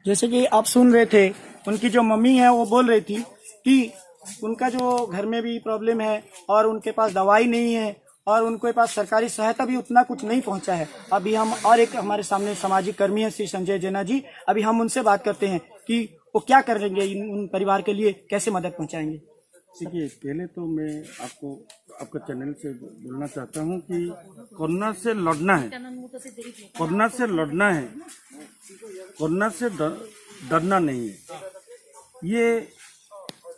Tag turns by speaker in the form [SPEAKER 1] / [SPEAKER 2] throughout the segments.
[SPEAKER 1] जैसे कि आप सुन रहे थे, उनकी जो मम्मी है वो बोल रही थी कि उनका जो घर में भी प्रॉब्लम है और उनके पास दवाई नहीं है और उनके पास सरकारी सहायता भी उतना कुछ नहीं पहुंचा है। अभी हम और एक हमारे सामने सामाजिक कर्मी है श्री संजय जेना जी, अभी हम उनसे बात करते हैं कि वो क्या करेंगे, उन परिवार के लिए कैसे मदद पहुंचाएंगे।
[SPEAKER 2] देखिए, पहले तो मैं आपको आपके चैनल से बोलना चाहता हूं कि कोरोना से लड़ना है, कोरोना से लड़ना है, कोरोना से डरना नहीं है।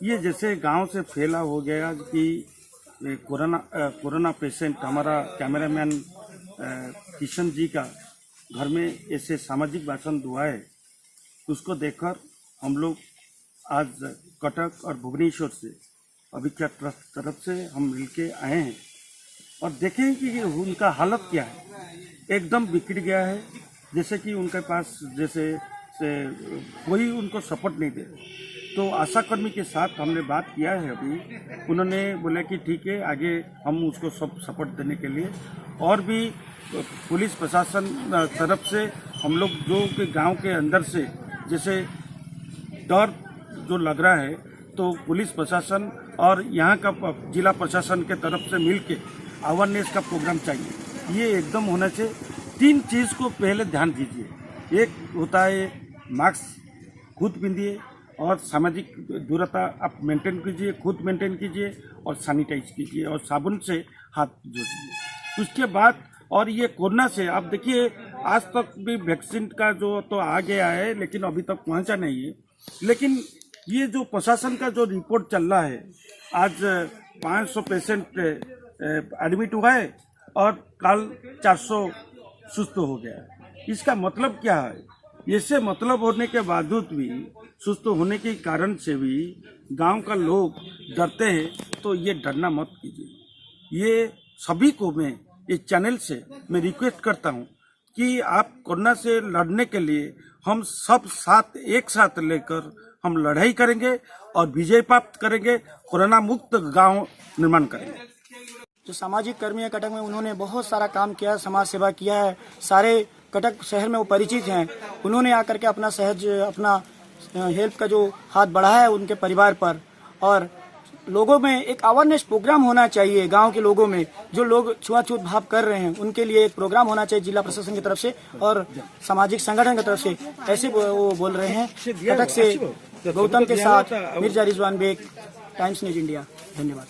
[SPEAKER 2] ये जैसे गांव से फैला हो गया कि कोरोना पेशेंट, हमारा कैमरामैन किशन जी का घर में ऐसे सामाजिक भाषण हुआ है, उसको देखकर हम लोग आज कटक और भुवनेश्वर से अभिख्या ट्रस्ट तरफ से हम मिलके आए हैं और देखें कि उनका हालत क्या है। एकदम बिगड़ गया है, जैसे कि उनके पास जैसे से कोई उनको सपोर्ट नहीं दे। तो आशा कर्मी के साथ हमने बात किया है अभी, उन्होंने बोला कि ठीक है, आगे हम उसको सब सपोर्ट देने के लिए और भी पुलिस प्रशासन तरफ से हम लोग जो कि गांव के अंदर से जैसे डर जो लग रहा है, तो पुलिस प्रशासन और यहाँ का जिला प्रशासन के तरफ से मिलके अवेयरनेस का प्रोग्राम चाहिए। ये एकदम होना चाहिए। 3 चीज़ को पहले ध्यान दीजिए। एक होता है मास्क खुद पहनिए और सामाजिक दूरता आप मेंटेन कीजिए, खुद मेंटेन कीजिए और सैनिटाइज कीजिए और साबुन से हाथ धोइए। उसके बाद और ये कोरोना से आप देखिए, आज तक भी वैक्सीन का जो तो आ गया है लेकिन अभी तक पहुंचा नहीं है। लेकिन ये जो प्रशासन का जो रिपोर्ट चल रहा है, आज 500 पेशेंट एडमिट हुआ है और कल 400 सुस्त हो गया है। इसका मतलब क्या है? इससे मतलब होने के बावजूद भी, सुस्त होने के कारण से भी गांव का लोग डरते हैं, तो ये डरना मत कीजिए। ये सभी को मैं इस चैनल से मैं रिक्वेस्ट करता हूं कि आप कोरोना से लड़ने के लिए हम सब साथ एक साथ लेकर हम लड़ाई करेंगे और विजय प्राप्त करेंगे, कोरोना मुक्त गांव निर्माण करेंगे।
[SPEAKER 1] जो सामाजिक कर्मी है कटक में, उन्होंने बहुत सारा काम किया है, समाज सेवा किया है, सारे कटक शहर में वो परिचित हैं। उन्होंने आकर के अपना हेल्प का जो हाथ बढ़ाया है उनके परिवार पर, और लोगों में एक अवेयरनेस प्रोग्राम होना चाहिए। गांव के लोगों में जो लोग छुआछूत भाव कर रहे हैं, उनके लिए एक प्रोग्राम होना चाहिए जिला प्रशासन की तरफ से और सामाजिक संगठन की तरफ से। ऐसे वो बोल रहे हैं। कटक से गौतम के साथ Mirza Rizwan Beg, Times News India. धन्यवाद।